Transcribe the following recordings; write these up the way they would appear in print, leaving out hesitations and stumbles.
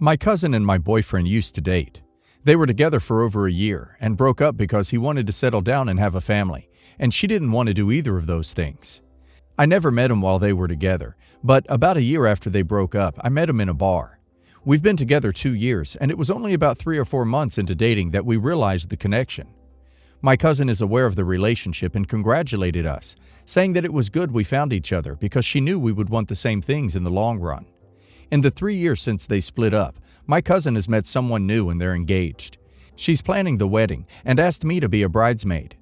My cousin and my boyfriend used to date. They were together for over a year and broke up because he wanted to settle down and have a family, and she didn't want to do either of those things. I never met him while they were together, but about a year after they broke up, I met him in a bar. We've been together 2 years, and it was only about 3 or 4 months into dating that we realized the connection. My cousin is aware of the relationship and congratulated us, saying that it was good we found each other because she knew we would want the same things in the long run. In the 3 years since they split up, my cousin has met someone new and they're engaged. She's planning the wedding and asked me to be a bridesmaid.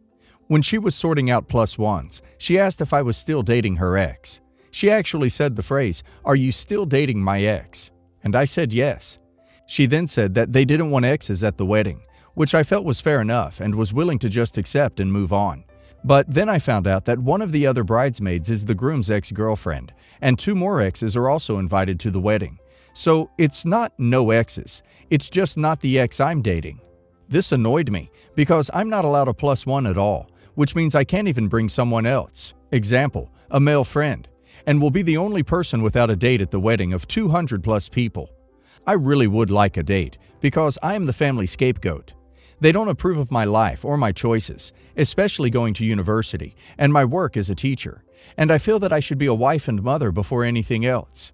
When she was sorting out plus ones, she asked if I was still dating her ex. She actually said the phrase, "Are you still dating my ex?" And I said yes. She then said that they didn't want exes at the wedding, which I felt was fair enough and was willing to just accept and move on. But then I found out that one of the other bridesmaids is the groom's ex-girlfriend, and 2 more exes are also invited to the wedding. So it's not no exes, it's just not the ex I'm dating. This annoyed me because I'm not allowed a plus one at all, which means I can't even bring someone else. Example, a male friend, and will be the only person without a date at the wedding of 200 plus people. I really would like a date because I am the family scapegoat. They don't approve of my life or my choices, especially going to university and my work as a teacher, and I feel that I should be a wife and mother before anything else.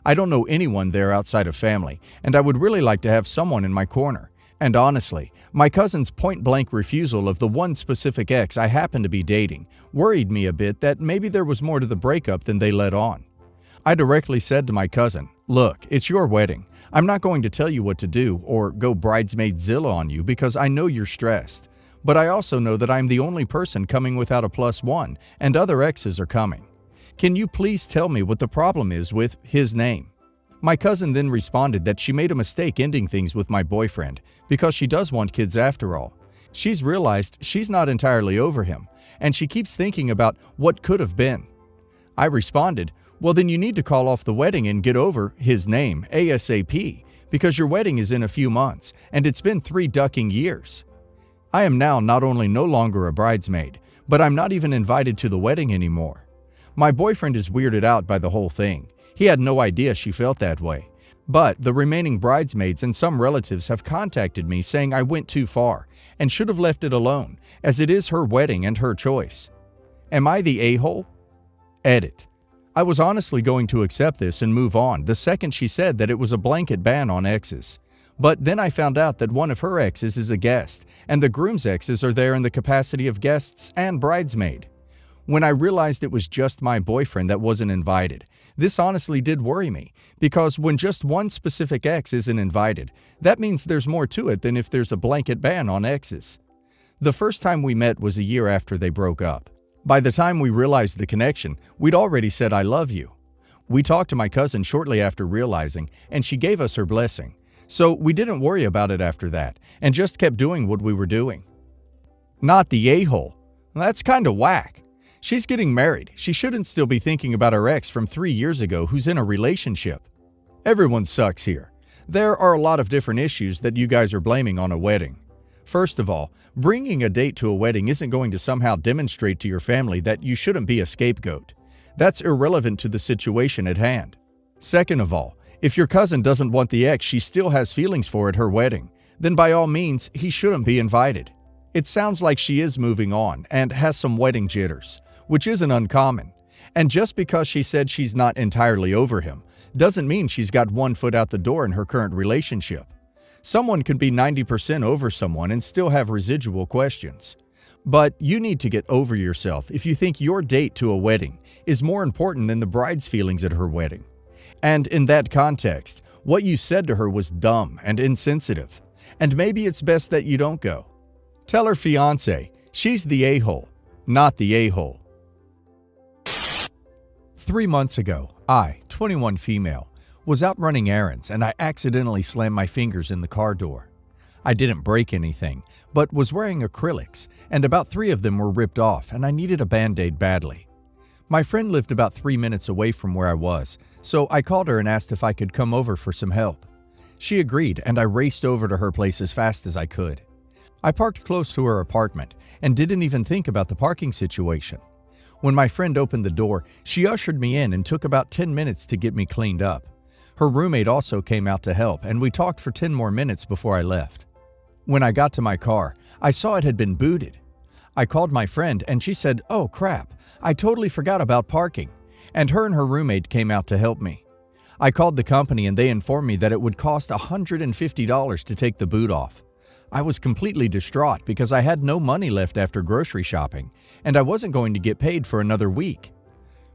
I don't know anyone there outside of family, and I would really like to have someone in my corner. And honestly, my cousin's point-blank refusal of the one specific ex I happen to be dating worried me a bit that maybe there was more to the breakup than they let on. I directly said to my cousin, "Look, it's your wedding. I'm not going to tell you what to do or go bridesmaidzilla on you because I know you're stressed. But I also know that I'm the only person coming without a plus one and other exes are coming. Can you please tell me what the problem is with his name?" My cousin then responded that she made a mistake ending things with my boyfriend because she does want kids after all. She's realized she's not entirely over him, and she keeps thinking about what could have been. I responded, "Well, then you need to call off the wedding and get over his name ASAP because your wedding is in a few months and it's been 3 ducking years." I am now not only no longer a bridesmaid, but I'm not even invited to the wedding anymore. My boyfriend is weirded out by the whole thing. He had no idea she felt that way. But the remaining bridesmaids and some relatives have contacted me saying I went too far and should have left it alone, as it is her wedding and her choice. Am I the a-hole? Edit. I was honestly going to accept this and move on the second she said that it was a blanket ban on exes. But then I found out that one of her exes is a guest, and the groom's exes are there in the capacity of guests and bridesmaid. When I realized it was just my boyfriend that wasn't invited, this honestly did worry me, because when just one specific ex isn't invited, that means there's more to it than if there's a blanket ban on exes. The first time we met was a year after they broke up. By the time we realized the connection, we'd already said "I love you." We talked to my cousin shortly after realizing, and she gave us her blessing. So we didn't worry about it after that, and just kept doing what we were doing. Not the a-hole. That's kinda whack. She's getting married. She shouldn't still be thinking about her ex from 3 years ago who's in a relationship. Everyone sucks here. There are a lot of different issues that you guys are blaming on a wedding. First of all, bringing a date to a wedding isn't going to somehow demonstrate to your family that you shouldn't be a scapegoat. That's irrelevant to the situation at hand. Second of all, if your cousin doesn't want the ex she still has feelings for at her wedding, then by all means, he shouldn't be invited. It sounds like she is moving on and has some wedding jitters, which isn't uncommon. And just because she said she's not entirely over him, doesn't mean she's got one foot out the door in her current relationship. Someone can be 90% over someone and still have residual questions. But you need to get over yourself if you think your date to a wedding is more important than the bride's feelings at her wedding. And in that context, what you said to her was dumb and insensitive. And maybe it's best that you don't go. Tell her fiancé she's the a-hole, not the a-hole. 3 months ago, I, 21 female, was out running errands and I accidentally slammed my fingers in the car door. I didn't break anything, but was wearing acrylics, and about 3 of them were ripped off and I needed a band-aid badly. My friend lived about 3 minutes away from where I was, so I called her and asked if I could come over for some help. She agreed and I raced over to her place as fast as I could. I parked close to her apartment and didn't even think about the parking situation. When my friend opened the door, she ushered me in and took about 10 minutes to get me cleaned up. Her roommate also came out to help, and we talked for 10 more minutes before I left. When I got to my car, I saw it had been booted. I called my friend and she said, "Oh crap, I totally forgot about parking," and her roommate came out to help me. I called the company and they informed me that it would cost $150 to take the boot off. I was completely distraught because I had no money left after grocery shopping, and I wasn't going to get paid for another week.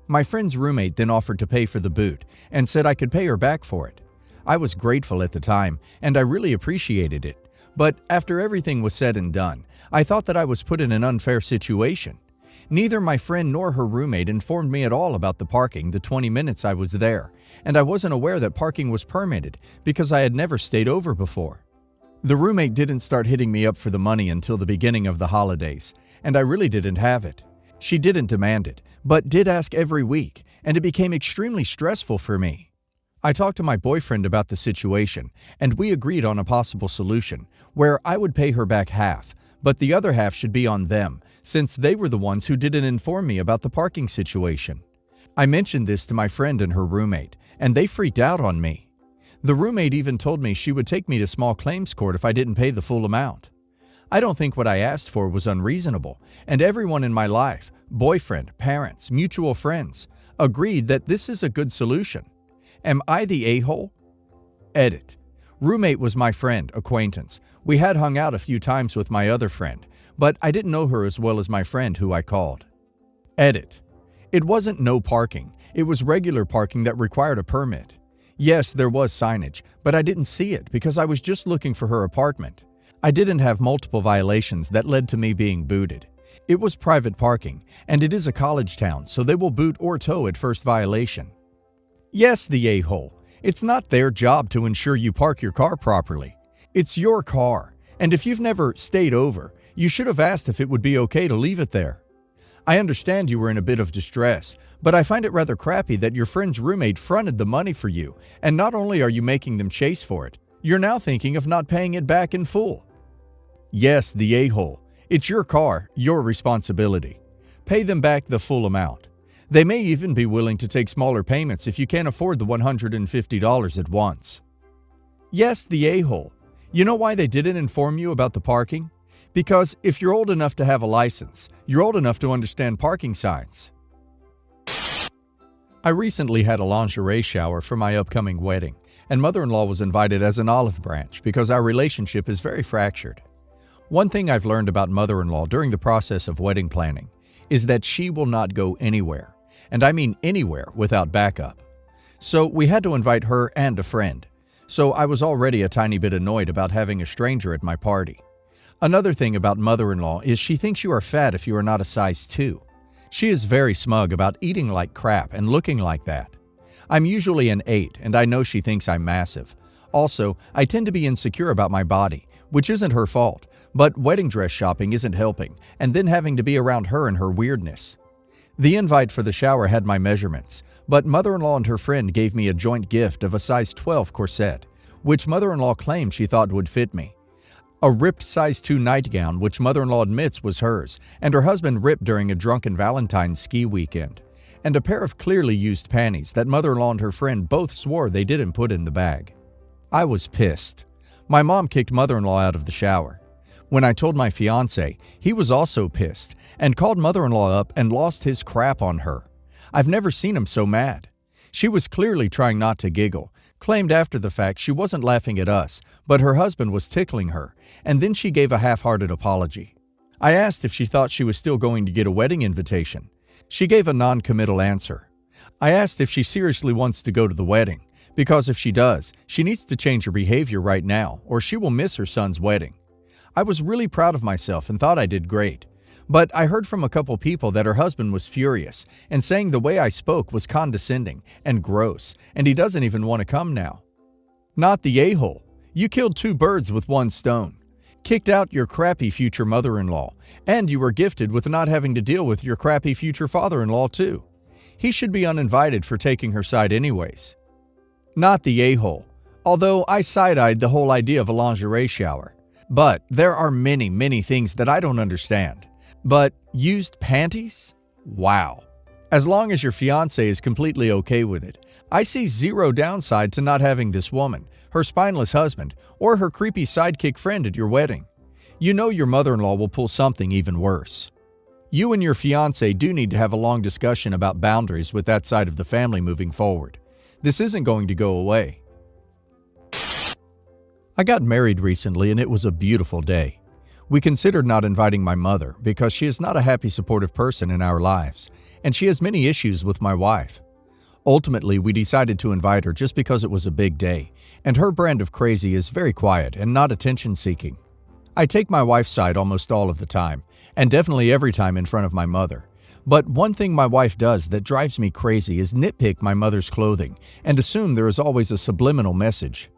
My friend's roommate then offered to pay for the boot and said I could pay her back for it. I was grateful at the time, and I really appreciated it. But after everything was said and done, I thought that I was put in an unfair situation. Neither my friend nor her roommate informed me at all about the parking the 20 minutes I was there, and I wasn't aware that parking was permitted because I had never stayed over before. The roommate didn't start hitting me up for the money until the beginning of the holidays, and I really didn't have it. She didn't demand it, but did ask every week, and it became extremely stressful for me. I talked to my boyfriend about the situation, and we agreed on a possible solution, where I would pay her back half, but the other half should be on them, since they were the ones who didn't inform me about the parking situation. I mentioned this to my friend and her roommate, and they freaked out on me. The roommate even told me she would take me to small claims court if I didn't pay the full amount. I don't think what I asked for was unreasonable, and everyone in my life, boyfriend, parents, mutual friends, agreed that this is a good solution. Am I the a-hole? Edit. Roommate was my friend, acquaintance. We had hung out a few times with my other friend, but I didn't know her as well as my friend who I called. Edit. It wasn't no parking. It was regular parking that required a permit. Yes, there was signage, but I didn't see it because I was just looking for her apartment. I didn't have multiple violations that led to me being booted. It was private parking, and it is a college town, so they will boot or tow at first violation. Yes, the a-hole. It's not their job to ensure you park your car properly. It's your car, and if you've never stayed over, you should have asked if it would be okay to leave it there. I understand you were in a bit of distress, but I find it rather crappy that your friend's roommate fronted the money for you, and not only are you making them chase for it, you're now thinking of not paying it back in full. Yes, the a-hole. It's your car, your responsibility. Pay them back the full amount. They may even be willing to take smaller payments if you can't afford the $150 at once. Yes, the a-hole. You know why they didn't inform you about the parking? Because if you're old enough to have a license, you're old enough to understand parking signs. I recently had a lingerie shower for my upcoming wedding, and mother-in-law was invited as an olive branch because our relationship is very fractured. One thing I've learned about mother-in-law during the process of wedding planning is that she will not go anywhere, and I mean anywhere, without backup. So we had to invite her and a friend. So I was already a tiny bit annoyed about having a stranger at my party. Another thing about mother-in-law is she thinks you are fat if you are not a size 2. She is very smug about eating like crap and looking like that. I'm usually an 8, and I know she thinks I'm massive. Also, I tend to be insecure about my body, which isn't her fault, but wedding dress shopping isn't helping, and then having to be around her and her weirdness. The invite for the shower had my measurements, but mother-in-law and her friend gave me a joint gift of a size 12 corset, which mother-in-law claimed she thought would fit me. A ripped size 2 nightgown, which mother-in-law admits was hers, and her husband ripped during a drunken Valentine's ski weekend, and a pair of clearly used panties that mother-in-law and her friend both swore they didn't put in the bag. I was pissed. My mom kicked mother-in-law out of the shower. When I told my fiancé, he was also pissed and called mother-in-law up and lost his crap on her. I've never seen him so mad. She was clearly trying not to giggle, claimed after the fact she wasn't laughing at us, but her husband was tickling her, and then she gave a half-hearted apology. I asked if she thought she was still going to get a wedding invitation. She gave a non-committal answer. I asked if she seriously wants to go to the wedding, because if she does, she needs to change her behavior right now, or she will miss her son's wedding. I was really proud of myself and thought I did great. But I heard from a couple people that her husband was furious and saying the way I spoke was condescending and gross, and he doesn't even want to come now. Not the a-hole. You killed 2 birds with 1 stone. Kicked out your crappy future mother-in-law, and you were gifted with not having to deal with your crappy future father-in-law too. He should be uninvited for taking her side anyways. Not the a-hole. Although I side-eyed the whole idea of a lingerie shower. But there are many, many things that I don't understand. But used panties? Wow. As long as your fiancé is completely okay with it, I see zero downside to not having this woman, her spineless husband, or her creepy sidekick friend at your wedding. You know your mother-in-law will pull something even worse. You and your fiancé do need to have a long discussion about boundaries with that side of the family moving forward. This isn't going to go away. I got married recently and it was a beautiful day. We considered not inviting my mother because she is not a happy, supportive person in our lives, and she has many issues with my wife. Ultimately, we decided to invite her just because it was a big day, and her brand of crazy is very quiet and not attention-seeking. I take my wife's side almost all of the time, and definitely every time in front of my mother. But one thing my wife does that drives me crazy is nitpick my mother's clothing and assume there is always a subliminal message.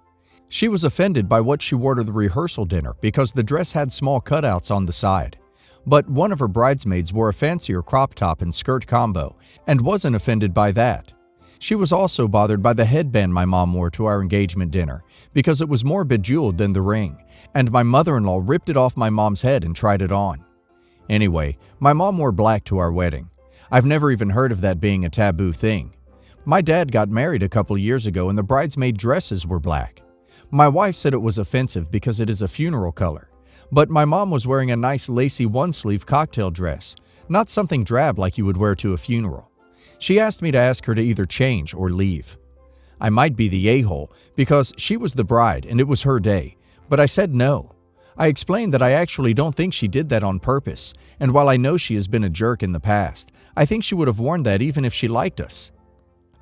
She was offended by what she wore to the rehearsal dinner because the dress had small cutouts on the side. But one of her bridesmaids wore a fancier crop top and skirt combo and wasn't offended by that. She was also bothered by the headband my mom wore to our engagement dinner because it was more bejeweled than the ring, and my mother-in-law ripped it off my mom's head and tried it on. Anyway, my mom wore black to our wedding. I've never even heard of that being a taboo thing. My dad got married a couple years ago and the bridesmaid dresses were black. My wife said it was offensive because it is a funeral color, but my mom was wearing a nice lacy one-sleeve cocktail dress, not something drab like you would wear to a funeral. She asked me to ask her to either change or leave. I might be the a-hole because she was the bride and it was her day, but I said no. I explained that I actually don't think she did that on purpose, and while I know she has been a jerk in the past, I think she would have worn that even if she liked us.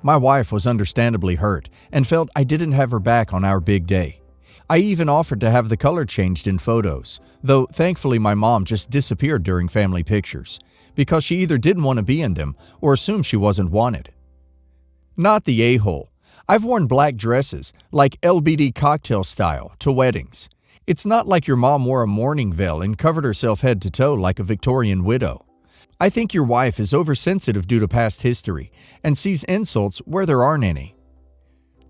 My wife was understandably hurt and felt I didn't have her back on our big day. I even offered to have the color changed in photos, though thankfully my mom just disappeared during family pictures, because she either didn't want to be in them or assumed she wasn't wanted. Not the a-hole. I've worn black dresses, like LBD cocktail style, to weddings. It's not like your mom wore a mourning veil and covered herself head to toe like a Victorian widow. I think your wife is oversensitive due to past history and sees insults where there aren't any.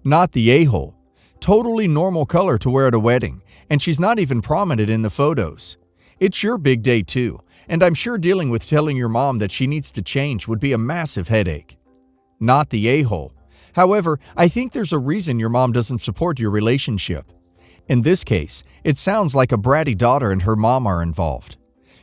Not the a-hole. Totally normal color to wear at a wedding, and she's not even prominent in the photos. It's your big day too, and I'm sure dealing with telling your mom that she needs to change would be a massive headache. Not the a-hole. However, I think there's a reason your mom doesn't support your relationship. In this case, it sounds like a bratty daughter and her mom are involved.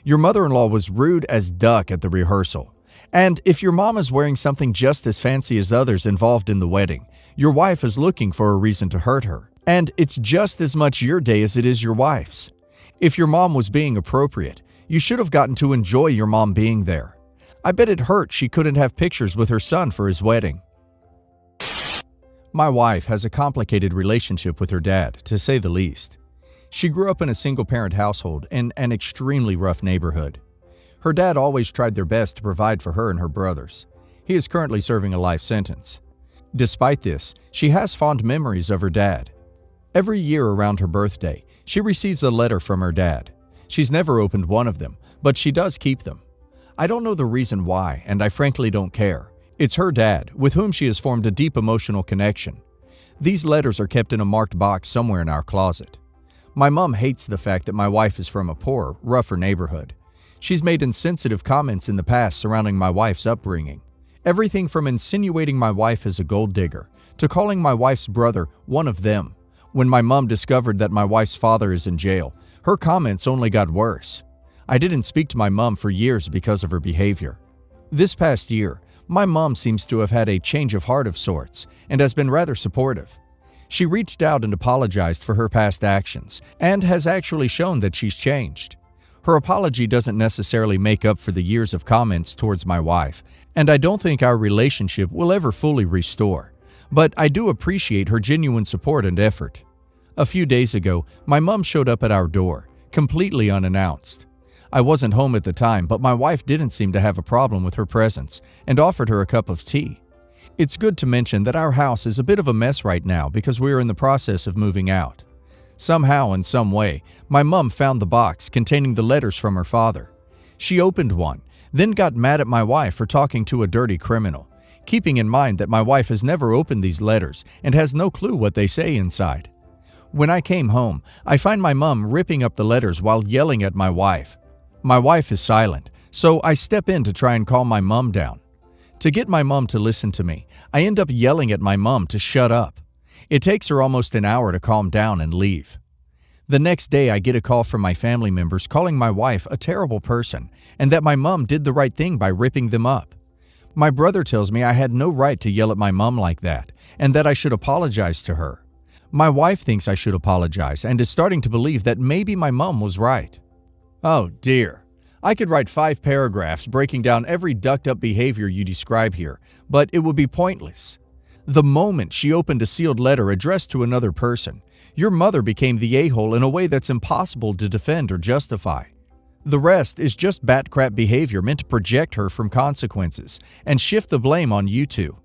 Your mother-in-law was rude as duck at the rehearsal. And if your mom is wearing something just as fancy as others involved in the wedding, your wife is looking for a reason to hurt her. And it's just as much your day as it is your wife's. If your mom was being appropriate, you should have gotten to enjoy your mom being there. I bet it hurt she couldn't have pictures with her son for his wedding. My wife has a complicated relationship with her dad, to say the least. She grew up in a single-parent household in an extremely rough neighborhood. Her dad always tried their best to provide for her and her brothers. He is currently serving a life sentence. Despite this, she has fond memories of her dad. Every year around her birthday, she receives a letter from her dad. She's never opened one of them, but she does keep them. I don't know the reason why, and I frankly don't care. It's her dad, with whom she has formed a deep emotional connection. These letters are kept in a marked box somewhere in our closet. My mom hates the fact that my wife is from a poorer, rougher neighborhood. She's made insensitive comments in the past surrounding my wife's upbringing. Everything from insinuating my wife as a gold digger to calling my wife's brother one of them. When my mom discovered that my wife's father is in jail, her comments only got worse. I didn't speak to my mom for years because of her behavior. This past year, my mom seems to have had a change of heart of sorts and has been rather supportive. She reached out and apologized for her past actions and has actually shown that she's changed. Her apology doesn't necessarily make up for the years of comments towards my wife, and I don't think our relationship will ever fully restore, but I do appreciate her genuine support and effort. A few days ago, my mom showed up at our door, completely unannounced. I wasn't home at the time, but my wife didn't seem to have a problem with her presence and offered her a cup of tea. It's good to mention that our house is a bit of a mess right now because we are in the process of moving out. Somehow, in some way, my mom found the box containing the letters from her father. She opened one, then got mad at my wife for talking to a dirty criminal, keeping in mind that my wife has never opened these letters and has no clue what they say inside. When I came home, I find my mom ripping up the letters while yelling at my wife. My wife is silent, so I step in to try and calm my mom down. To get my mom to listen to me, I end up yelling at my mom to shut up. It takes her almost an hour to calm down and leave. The next day, I get a call from my family members calling my wife a terrible person and that my mom did the right thing by ripping them up. My brother tells me I had no right to yell at my mom like that and that I should apologize to her. My wife thinks I should apologize and is starting to believe that maybe my mom was right. Oh dear. I could write 5 paragraphs breaking down every ducked-up behavior you describe here, but it would be pointless. The moment she opened a sealed letter addressed to another person, your mother became the a-hole in a way that's impossible to defend or justify. The rest is just bat-crap behavior meant to project her from consequences and shift the blame on you two.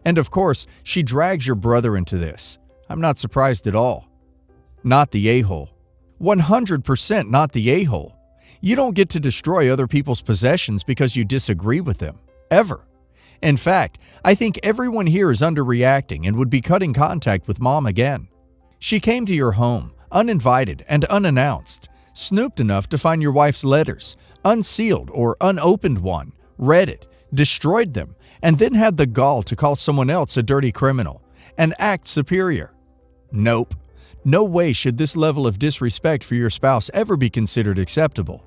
And of course, she drags your brother into this. I'm not surprised at all. Not the a-hole. 100% not the a-hole. You don't get to destroy other people's possessions because you disagree with them. Ever. In fact, I think everyone here is underreacting and would be cutting contact with Mom again. She came to your home, uninvited and unannounced, snooped enough to find your wife's letters, unsealed or unopened one, read it, destroyed them, and then had the gall to call someone else a dirty criminal and act superior. Nope. No way should this level of disrespect for your spouse ever be considered acceptable.